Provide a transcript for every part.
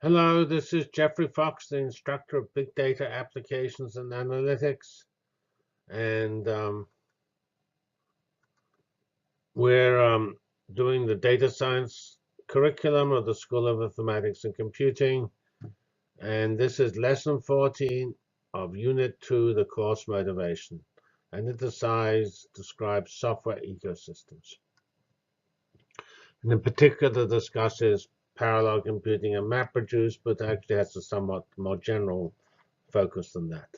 Hello, this is Jeffrey Fox, the instructor of Big Data Applications and Analytics. And we're doing the data science curriculum of the School of Informatics and Computing. And this is lesson 14 of Unit 2, the course motivation. And it describes software ecosystems. And in particular, discusses parallel computing and MapReduce, but actually has a somewhat more general focus than that.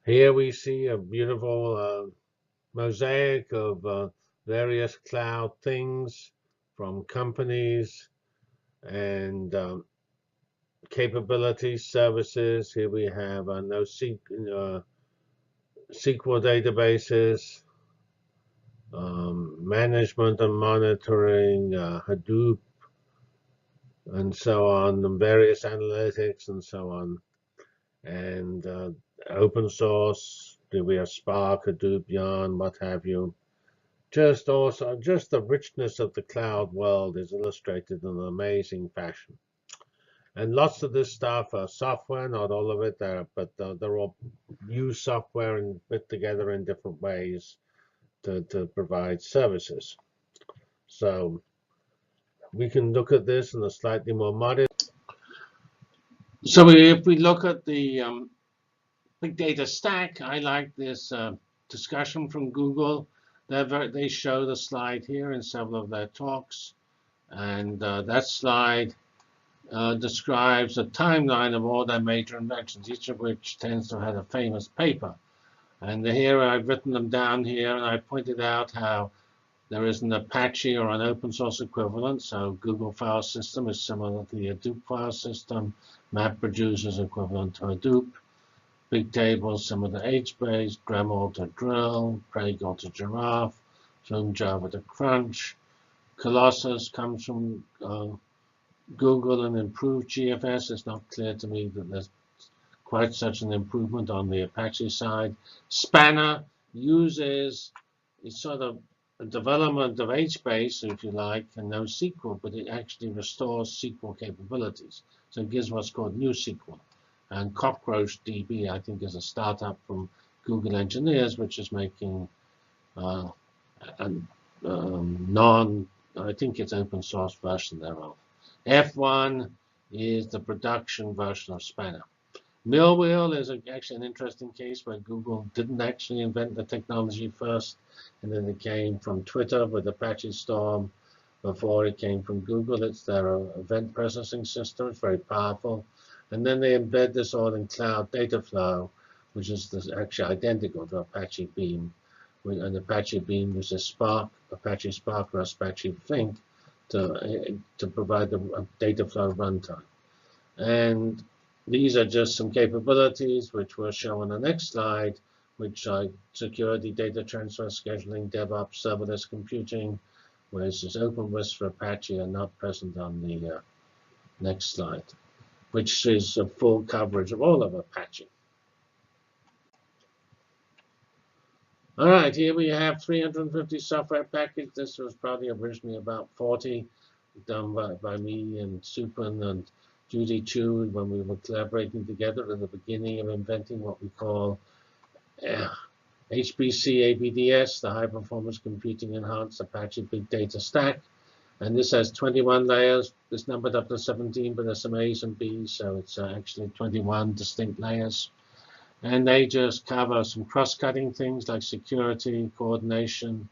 Here we see a beautiful mosaic of various cloud things from companies and capabilities, services. Here we have NoSQL databases, management and monitoring, Hadoop, and so on, and various analytics and so on. And open source, we have Spark, Hadoop, Yarn, what have you. Just the richness of the cloud world is illustrated in an amazing fashion. And lots of this stuff are software, not all of it, but they're all used software and put together in different ways to provide services. So we can look at this in a slightly more modest. So if we look at the Big Data Stack, I like this discussion from Google. They show the slide here in several of their talks. And that slide describes a timeline of all their major inventions, each of which tends to have a famous paper. And here I've written them down here, and I pointed out how there is an Apache or an open source equivalent. So Google File System is similar to the Hadoop file system. MapReduce is equivalent to Hadoop. Bigtable similar to HBase. Dremel to Drill. Praegle to Giraffe. Java to Crunch. Colossus comes from Google and improved GFS. It's not clear to me that there's quite such an improvement on the Apache side. Spanner uses it's sort of a development of HBase, if you like, and NoSQL, but it actually restores SQL capabilities. So it gives what's called NewSQL. And Cockroach DB, I think, is a startup from Google engineers, which is making I think it's open source version thereof. F1 is the production version of Spanner. Millwheel is actually an interesting case where Google didn't actually invent the technology first, and then it came from Twitter with Apache Storm. Before it came from Google, it's their event processing system. It's very powerful. And then they embed this all in Cloud Dataflow, which is actually identical to Apache Beam. And Apache Beam uses Spark, Apache Spark or Apache Flink to provide the Dataflow runtime. And these are just some capabilities which we'll show on the next slide, which are security, data transfer, scheduling, DevOps, serverless computing, whereas this OpenWhisk for Apache are not present on the next slide, which is a full coverage of all of Apache. All right, here we have 350 software packages. This was probably originally about 40, done by me and Supin and Judy Chu when we were collaborating together at the beginning of inventing what we call HPC ABDS, the High Performance Computing Enhanced Apache Big Data Stack. And this has 21 layers. It's numbered up to 17, but there's some A's and B's, so it's actually 21 distinct layers. And they just cover some cross-cutting things like security, coordination,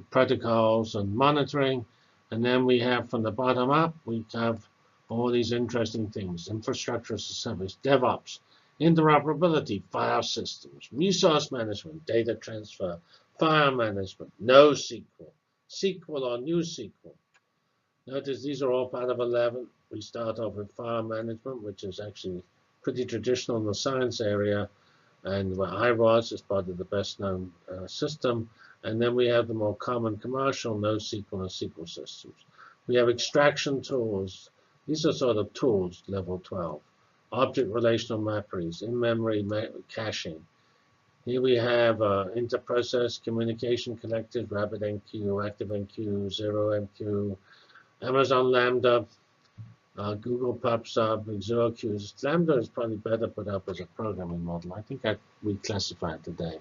protocols, and monitoring. And then we have from the bottom up, we have all these interesting things: infrastructure as a service, DevOps, interoperability, file systems, resource management, data transfer, file management, NoSQL, SQL or NewSQL. Notice these are all part of 11. We start off with file management, which is actually pretty traditional in the science area, and where IROS is part of the best known system. And then we have the more common commercial NoSQL and SQL systems. We have extraction tools. These are sort of tools, level 12. Object relational mapperies, in-memory caching. Here we have inter-process communication collected, RabbitMQ, ActiveMQ, ZeroMQ, Amazon Lambda, Google PubSub, ZeroQ. Lambda is probably better put up as a programming model. I think we classified today.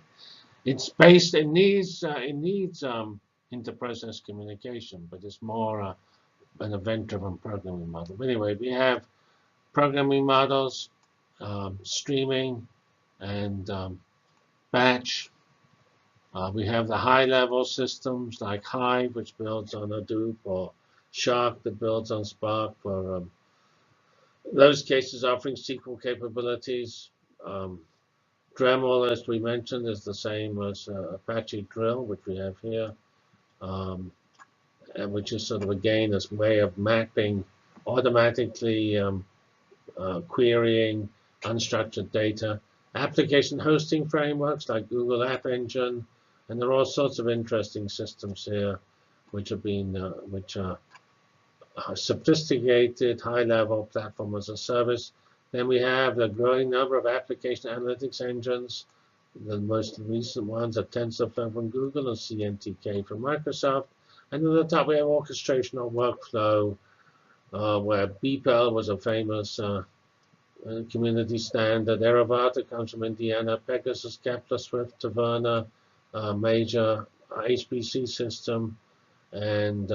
It's based. It needs inter-process communication, but it's more an event-driven programming model. But anyway, we have programming models, streaming, and batch. We have the high-level systems like Hive, which builds on Hadoop, or Shark that builds on Spark for those cases offering SQL capabilities. Dremel, as we mentioned, is the same as Apache Drill, which we have here, and which is sort of, again, this way of mapping, automatically querying unstructured data. Application hosting frameworks like Google App Engine, and there are all sorts of interesting systems here, which are sophisticated, high-level platform as a service. Then we have the growing number of application analytics engines. The most recent ones are TensorFlow from Google and CNTK from Microsoft. And at the top, we have orchestration of workflow, where BPEL was a famous community standard. Theravada comes from Indiana. Pegasus, Kepler, Swift, Taverna, major HPC system, and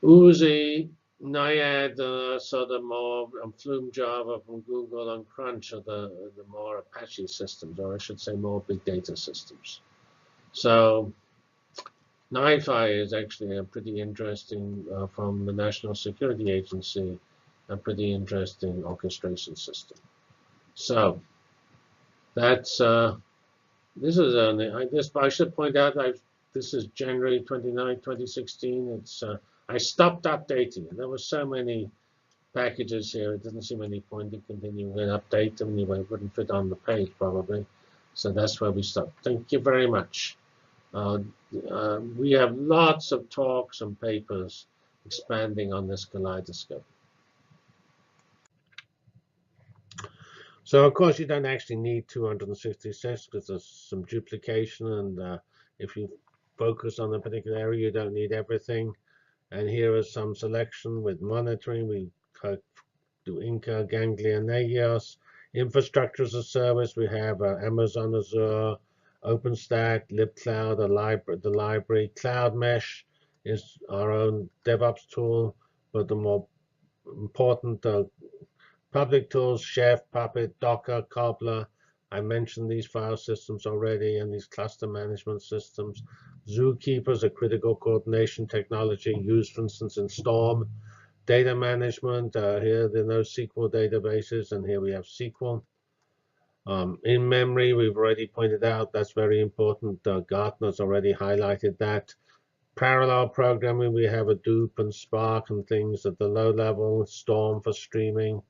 Oozie, Naiad, sort of more, Flume Java from Google, and Crunch are the more Apache systems, or I should say more big data systems. So NiFi is actually a pretty interesting, from the National Security Agency, a pretty interesting orchestration system. So that's this is I should point out this is January 29, 2016. It's I stopped updating it. There were so many packages here, it doesn't seem any point in continuing to update them anyway. It wouldn't fit on the page probably. So that's where we stopped. Thank you very much. We have lots of talks and papers expanding on this kaleidoscope. So of course you don't actually need 266 because there's some duplication, and if you focus on a particular area, you don't need everything. And here is some selection with monitoring. We do Inca, Ganglia, Nagios. Infrastructure as a service, we have Amazon Azure, OpenStack, libcloud, the library. Cloud Mesh is our own DevOps tool, but the more important public tools, Chef, Puppet, Docker, Cobbler. I mentioned these file systems already, and these cluster management systems. Zookeeper is a critical coordination technology used, for instance, in Storm. Data management, here there are NoSQL databases, and here we have SQL. In memory, we've already pointed out that's very important. Gartner's already highlighted that. Parallel programming, we have Hadoop and Spark and things at the low level. Storm for streaming.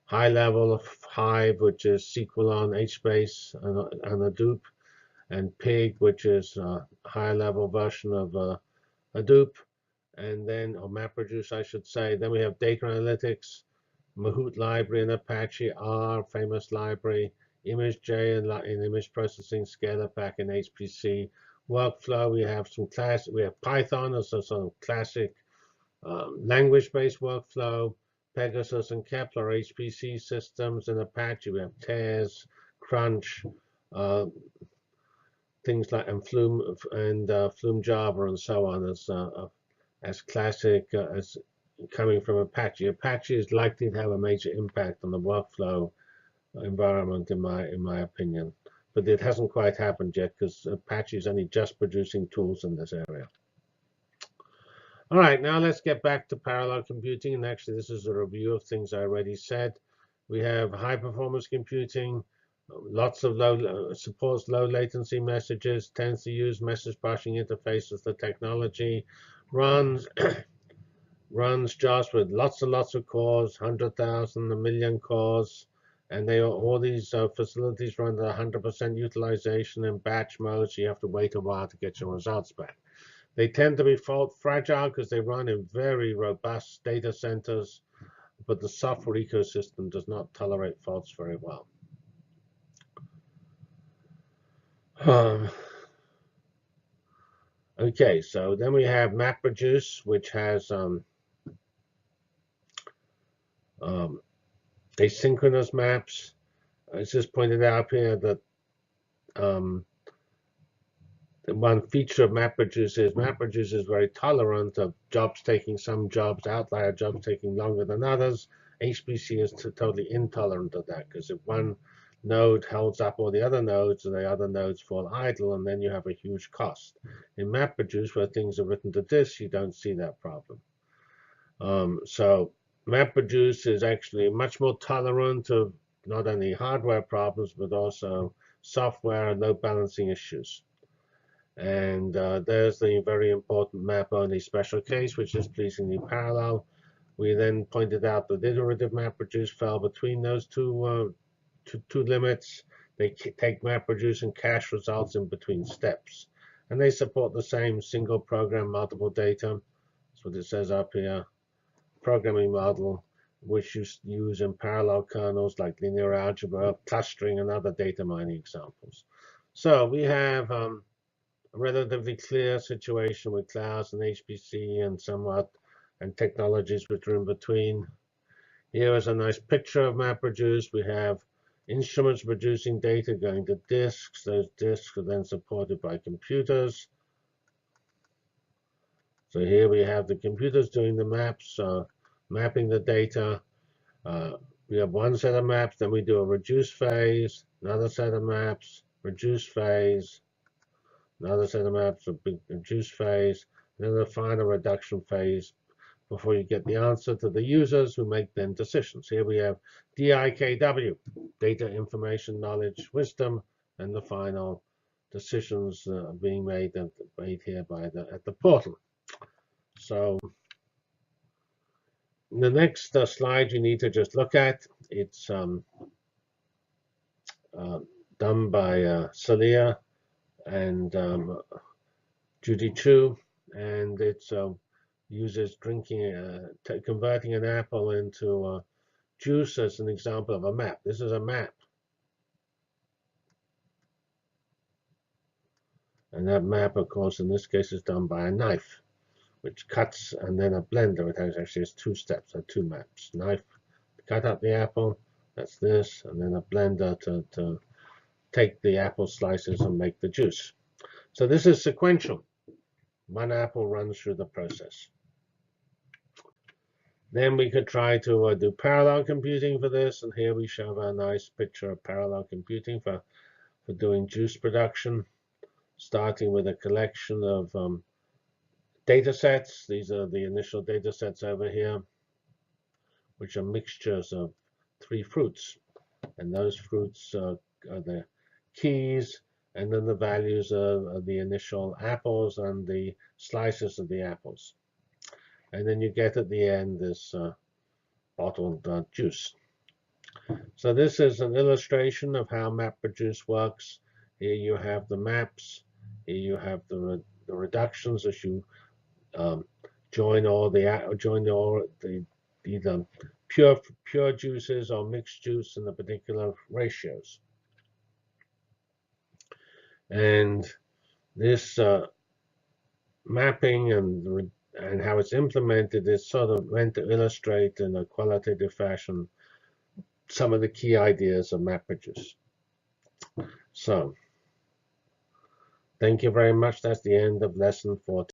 High level of Hive, which is SQL on HBase and Hadoop, and Pig, which is a high level version of Hadoop, and then, or MapReduce, I should say. Then we have data analytics, Mahout library in Apache, R, famous library, ImageJ in image processing, Scalapack in HPC. Workflow, we have we have Python as a sort of classic language-based workflow. Pegasus and Kepler HPC systems. In Apache, we have Tez, Crunch, things like Flume Java and so on as classic as coming from Apache. Apache is likely to have a major impact on the workflow environment, in my opinion, but it hasn't quite happened yet because Apache is only just producing tools in this area. All right, now let's get back to parallel computing. And actually, this is a review of things I already said. We have high performance computing, lots of supports low latency messages, tends to use message parsing interfaces. The technology runs just with lots and lots of cores, 100,000, a million cores. And all these facilities run at 100% utilization in batch mode, so you have to wait a while to get your results back. They tend to be fault fragile because they run in very robust data centers, but the software ecosystem does not tolerate faults very well. Okay, so then we have MapReduce, which has asynchronous maps. It's just pointed out here that the one feature of MapReduce is very tolerant of some jobs, outlier jobs taking longer than others. HPC is totally intolerant of that, because if one node holds up all the other nodes and the other nodes fall idle, and then you have a huge cost. In MapReduce, where things are written to disk, you don't see that problem. So MapReduce is actually much more tolerant of not only hardware problems, but also software and load balancing issues. And there's the very important map-only special case, which is pleasingly parallel. We then pointed out that iterative MapReduce fell between those two limits. They take MapReduce and cache results in between steps. And they support the same single program, multiple data. That's what it says up here. Programming model, which you use in parallel kernels like linear algebra, clustering, and other data mining examples. So we have a relatively clear situation with clouds and HPC and technologies which are in between. Here is a nice picture of MapReduce. We have instruments producing data going to disks. Those disks are then supported by computers. So here we have the computers doing the maps, mapping the data. We have one set of maps, then we do a reduce phase, another set of maps, reduce phase, another set of maps, a big reduce phase, then the final reduction phase before you get the answer to the users who make then decisions. Here we have DIKW, data, information, knowledge, wisdom, and the final decisions being made here at the portal. So the next slide you need to just look at. It's done by Salia and Judy Chu, and it uses converting an apple into juice as an example of a map. This is a map. And that map, of course, in this case is done by a knife, which cuts, and then a blender. It actually has two steps, two maps. Knife, cut up the apple, that's this, and then a blender to take the apple slices and make the juice. So this is sequential. One apple runs through the process. Then we could try to do parallel computing for this, and here we show a nice picture of parallel computing for doing juice production, starting with a collection of data sets. These are the initial data sets over here, which are mixtures of 3 fruits. And those fruits are the keys, and then the values of the initial apples and the slices of the apples. And then you get at the end this bottled juice. So this is an illustration of how MapReduce works. Here you have the maps. Here you have the reductions as you join either pure juices or mixed juice in the particular ratios. And this mapping and how it's implemented is sort of meant to illustrate in a qualitative fashion some of the key ideas of MapReduce. So, thank you very much. That's the end of lesson 14.